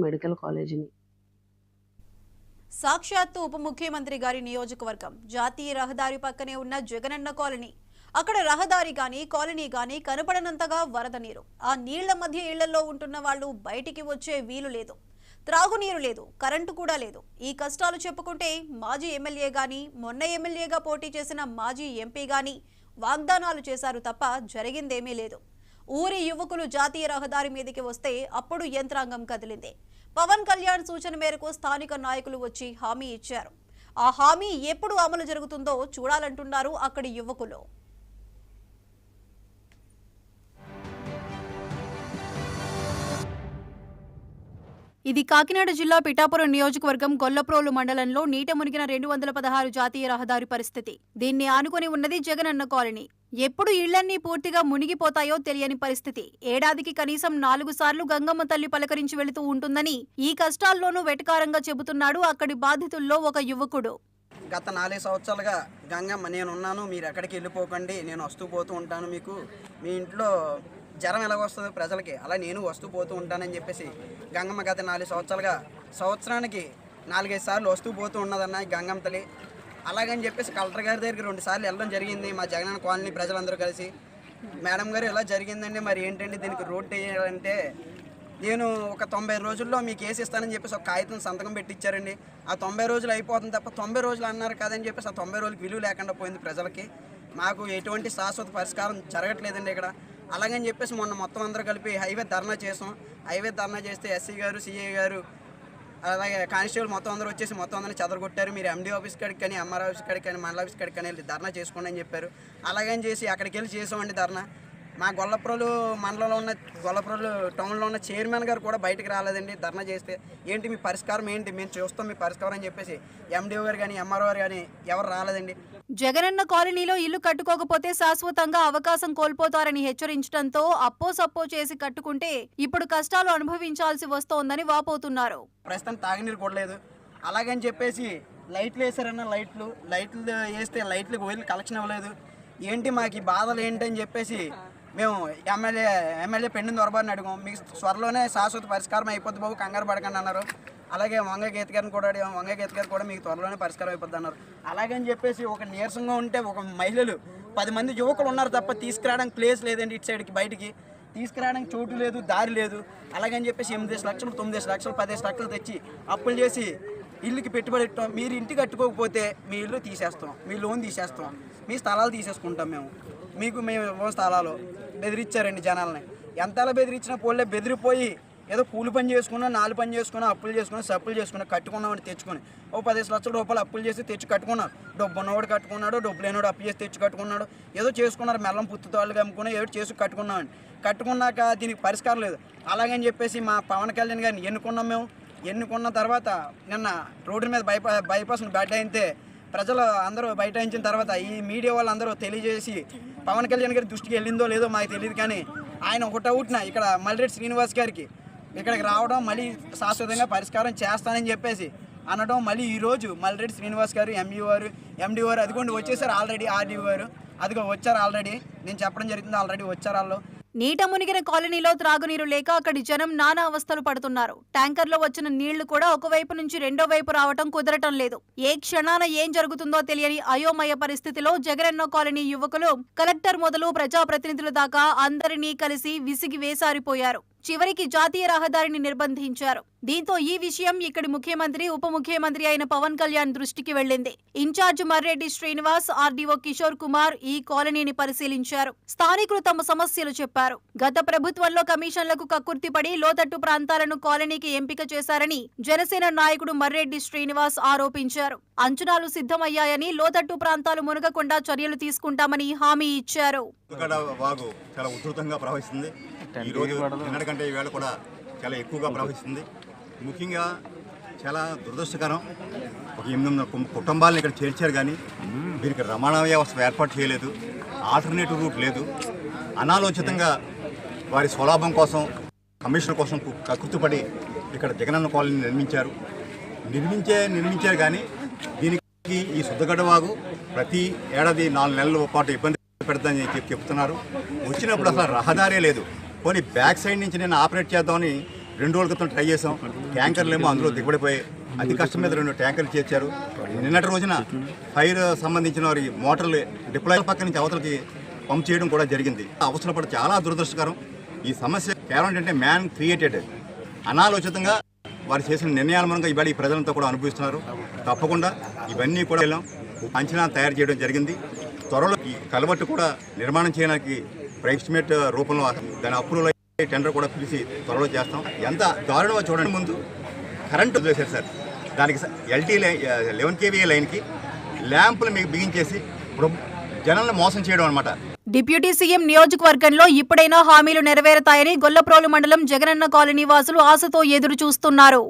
Medical కాలేజీని. సాక్షాత్తు ఉప ముఖ్యమంత్రి గారి నియోజకవర్గం జాతీయ రహదారి పక్కనే ఉన్న జగనన్న కాలనీ. అక్కడ రహదారి గాని కాలనీ గాని కనపడనంతగా వరద నీరు. ఆ నీళ్ల మధ్య ఇళ్లలో ఉంటున్న వాళ్ళు బయటికి వచ్చే వీలు లేదు. త్రాగునీరు లేదు, కరెంటు కూడా లేదు. ఈ కష్టాలు చెప్పుకుంటే మాజీ ఎమ్మెల్యే గాని, మొన్న ఎమ్మెల్యేగా పోటీ చేసిన మాజీ ఎంపీ గాని వాగ్దానాలు చేశారు తప్ప జరిగిందేమీ లేదు. ఊరి యువకులు జాతీయ రహదారి మీదకి వస్తే అప్పుడు యంత్రాంగం కదిలింది. పవన్ కళ్యాణ్ సూచన మేరకు స్థానిక నాయకులు వచ్చి హామీ ఇచ్చారు. ఆ హామీ ఎప్పుడు అమలు జరుగుతుందో చూడాలంటున్నారు అక్కడి యువకులు. ఇది కాకినాడ జిల్లా పిఠాపురం నియోజకవర్గం గొల్లప్రోలు మండలంలో నీట మునిగిన 216 జాతీయ రహదారి పరిస్థితి. దీన్ని ఆనుకొని ఉన్నది జగనన్న కాలనీ. ఎప్పుడు ఇళ్లన్నీ పూర్తిగా మునిగిపోతాయో తెలియని పరిస్థితి. ఏడాదికి కనీసం 4 సార్లు గంగమ్మ తల్లి పలకరించి వెళుతూ ఉంటుందని ఈ కష్టాల్లోనూ వెటకారంగా చెబుతున్నాడు అక్కడి బాధితుల్లో ఒక యువకుడు. గత 4 సంవత్సరాలుగా గంగమ్మ నేనున్నాను, మీరు ఎక్కడికి వెళ్ళిపోకండి, నేను వస్తూ పోతూ ఉంటాను, మీకు మీ ఇంట్లో జ్వరం ఎలా వస్తుంది ప్రజలకి అలా నేను వస్తూ పోతూ ఉంటానని చెప్పేసి గంగమ్మ గత 4 సంవత్సరాలుగా సంవత్సరానికి 4-5 సార్లు వస్తూ పోతూ ఉన్నదన్న గంగమ్మ తల్లి. అలాగని చెప్పేసి కలెక్టర్ గారి దగ్గరికి 2 సార్లు వెళ్ళడం జరిగింది. మా జగనన్న కాలనీ ప్రజలందరూ కలిసి, మేడం గారు ఇలా జరిగిందండి, మరి ఏంటండి దీనికి రోడ్ వేయాలంటే నేను ఒక 90 రోజుల్లో మీకు కేసు ఇస్తానని చెప్పేసి ఒక కాగితం సంతకం పెట్టించారండి. ఆ 90 రోజులు అయిపోతుంది తప్ప 90 రోజులు అన్నారు కదని చెప్పేసి ఆ 90 రోజులకి విలువ లేకుండా పోయింది ప్రజలకి. మాకు ఎటువంటి శాశ్వత పరిష్కారం జరగట్లేదండి ఇక్కడ. అలాగని చెప్పేసి మొన్న మొత్తం అందరూ కలిపి హైవే ధర్నా చేసాం. హైవే ధర్నా చేస్తే ఎస్సీ గారు, సిఐ గారు, అలాగే కానిస్టేబుల్ మొత్తం అందరూ వచ్చేసి మొత్తం అందరూ చెదరగొట్టారు. మీరు ఎండీ ఆఫీస్ కాడికి కానీ, ఎంఆర్ ఆఫీస్ కాడికి కానీ, మండల ఆఫీస్ కాడికి కానీ వెళ్ళి ధర్నా చేసుకోండి అని చెప్పారు. అలాగని చేసి అక్కడికి వెళ్ళి చేసామండి ధర్నా. మా గొల్లప్రోలు మండలంలో ఉన్న గొల్లప్రోలు టౌన్లో ఉన్న చైర్మన్ గారు కూడా బయటకు రాలేదండి. ధర్నా చేస్తే ఏంటి మీ పరిష్కారం ఏంటి, మేము చూస్తాం మీ పరిష్కారం అని చెప్పేసి ఎండిఓ గారు కానీ, ఎంఆర్ఓ గారు కానీ ఎవరు రాలేదండి. జగనన్న కాలనీలో ఇల్లు కట్టుకోకపోతే శాశ్వతంగా అవకాశం కోల్పోతారని హెచ్చరించడంతో అప్పో సప్పో చేసి కట్టుకుంటే ఇప్పుడు కష్టాలు అనుభవించాల్సి వస్తోందని వాపోతున్నారు. ప్రస్తుతం తాగునీరు కూడా లేదు. అలాగని చెప్పేసి లైట్లు వేసారన్న, లైట్లు వేస్తే లైట్లకు ఓయిల్ కలెక్షన్ ఇవ్వలేదు. ఏంటి మాకు ఈ బాధలు ఏంటని చెప్పేసి మేము ఎమ్మెల్యే పెండిన దొరబారిని అడిగాం. మీకు త్వరలోనే శాశ్వత పరిష్కారం అయిపోద్ది బాబు, కంగారు పడకండి అన్నారు. అలాగే వంగ గీత గారిని కూడా అడిగాం. వంగ గీత గారు కూడా మీకు త్వరలోనే పరిష్కారం అయిపోద్ది అన్నారు. అలాగని చెప్పేసి ఒక నీరసంగా ఉంటే ఒక మహిళలు 10 మంది యువకులు ఉన్నారు తప్ప తీసుకురావడానికి ప్లేస్ లేదండి. ఇటు సైడ్కి బయటికి తీసుకురావడానికి చోటు లేదు, దారి లేదు. అలాగని చెప్పేసి 8 లక్షలు 9 లక్షలు 10 లక్షలు తెచ్చి అప్పులు చేసి ఇల్లుకి పెట్టుబడి పెట్టాం. మీరు ఇంటికి కట్టుకోకపోతే మీ ఇల్లు తీసేస్తాం, మీ లోన్ తీసేస్తాం, మీ స్థలాలు తీసేసుకుంటాం, మేము ఇవ్వం స్థలాలు. బెదిరించారండి జనాలని. ఎంతలా బెదిరించినా పోలే, బెదిరిపోయి ఏదో కూలి పని చేసుకున్నా, 4 పని చేసుకున్నా, అప్పులు చేసుకున్నా, సప్పులు చేసుకున్నా, కట్టుకున్నామని తెచ్చుకొని ఓ 10 లక్షల రూపాయలు అప్పులు చేసి తెచ్చి కట్టుకున్నారు. డబ్బు ఉన్నవాడు కట్టుకున్నాడు, డబ్బు లేనివాడు అప్పు చేసి తెచ్చి కట్టుకున్నాడు. ఏదో చేసుకున్నారు, మెల్లం పుత్తుతాళ్ళు అమ్ముకుని ఏదో చేసి కట్టుకున్నామని. కట్టుకున్నాక దీనికి పరిష్కారం లేదు. అలాగని చెప్పేసి మా పవన్ కళ్యాణ్ గారిని ఎన్నుకున్నాం. మేము ఎన్నుకున్న తర్వాత నిన్న రోడ్డు మీద బైపాస్ని బైఠాయితే ప్రజలు అందరూ బైఠాయించిన తర్వాత ఈ మీడియా వాళ్ళందరూ తెలియజేసి పవన్ కళ్యాణ్ గారి దృష్టికి వెళ్ళిందో లేదో మాకు తెలియదు, కానీ ఆయన ఒకటవుట్న ఇక్కడ మల్రెడ్డి శ్రీనివాస్ గారికి ఇక్కడికి రావడం, మళ్ళీ శాశ్వతంగా పరిష్కారం చేస్తానని చెప్పేసి అనడం. మళ్ళీ ఈరోజు మల్రెడ్డి శ్రీనివాస్ గారు, ఎండి గారు అదిగోండి వచ్చేసారు ఆల్రెడీ. ఆర్డీఓ గారు అదిగో వచ్చారు ఆల్రెడీ. నేను చెప్పడం జరుగుతుంది, ఆల్రెడీ వచ్చారు వాళ్ళు. నీట మునిగిన కాలనీలో త్రాగునీరు లేక అక్కడి జనం నానా అవస్థలు పడుతున్నారు. ట్యాంకర్లో వచ్చిన నీళ్లు కూడా ఒకవైపు నుంచి రెండో వైపు రావటం కుదరటం లేదు. ఏ క్షణాన ఏం జరుగుతుందో తెలియని అయోమయ పరిస్థితిలో జగనన్న కాలనీ యువకులు కలెక్టర్ మొదలు ప్రజాప్రతినిధుల దాకా అందరినీ కలిసి విసిగి వేసారిపోయారు. చివరికి జాతీయ రహదారిని నిర్బంధించారు. దీంతో ఈ విషయం ఇక్కడి ముఖ్యమంత్రి, ఉప ముఖ్యమంత్రి అయిన పవన్ కళ్యాణ్ దృష్టికి వెళ్లింది. ఇన్ఛార్జ్ మర్రెడ్డి శ్రీనివాస్, ఆర్డీఓ కిషోర్ కుమార్ ఈ కాలనీని పరిశీలించారు. స్థానికులు తమ సమస్యలు చెప్పారు. గత ప్రభుత్వంలో కమిషన్లకు కక్కుర్తిపడి లోతట్టు ప్రాంతాలను కాలనీకి ఎంపిక చేశారని జనసేన నాయకుడు మర్రెడ్డి శ్రీనివాస్ ఆరోపించారు. అంచనాలు సిద్ధమయ్యాయని, లోతట్టు ప్రాంతాలు మునగకుండా చర్యలు తీసుకుంటామని హామీ ఇచ్చారు. ఈ రోజు నిన్నటికంటే ఈవేళ కూడా చాలా ఎక్కువగా ప్రవహిస్తుంది. ముఖ్యంగా చాలా దురదృష్టకరం, ఒక 800 కుటుంబాలను ఇక్కడ చేర్చారు, కానీ దీనికి రవాణా వ్యవస్థ ఏర్పాటు చేయలేదు, ఆల్టర్నేటివ్ రూట్ లేదు. అనాలోచితంగా వారి స్వలాభం కోసం, కమిషన్ కోసం కకృతిపడి ఇక్కడ జగనన్న కాలనీ నిర్మించారు. కానీ దీనికి ఈ శుద్ధగడ్డవాగు ప్రతి ఏడాది 4 నెలల పాటు ఇబ్బంది పెడతామని చెప్తున్నారు. వచ్చినప్పుడు అసలు రహదారే లేదు. పోనీ బ్యాక్ సైడ్ నుంచి నేను ఆపరేట్ చేద్దామని 2 రోజుల క్రితం ట్రై చేసాం. ట్యాంకర్లు ఏమో అందులో దిగబడిపోయి అతి కష్టం మీద 2 ట్యాంకర్లు చేర్చారు. నిన్నటి రోజున ఫైర్ సంబంధించిన వారి మోటార్లు డిప్లాయ్ పక్క నుంచి అవతలకి పంప్ చేయడం కూడా జరిగింది. అవసరపడి చాలా దురదృష్టకరం. ఈ సమస్య కేవలం ఏంటంటే మ్యాన్ క్రియేటెడ్, అనాలోచితంగా వారు చేసిన నిర్ణయాల మూలంగా ఇవాళ ఈ ప్రజలంతా కూడా అనుభవిస్తున్నారు. తప్పకుండా ఇవన్నీ కూడా అంచనా తయారు చేయడం జరిగింది. త్వరలో ఈ కలవట్టు కూడా నిర్మాణం చేయడానికి ఎస్టిమేట్ రూపంలో దాని అప్రూవల్ అయ్యి టెండర్ కూడా పిలిచి త్వరలో చేస్తాం. ఎంత దారుణమో చూడండి. ముందు కరెంటు వదిలేశారు సార్. దానికి LT 11 kVA లైన్కి ల్యాంపులు మీకు బిగించేసి జనాలను మోసం చేయడం అనమాట. డిప్యూటీ సీఎం నియోజకవర్గంలో ఇప్పుడైనా హామీలు నెరవేరుతాయని గొల్లప్రోలు మండలం జగనన్న కాలనీ వాసులు ఆశతో ఎదురు చూస్తున్నారు.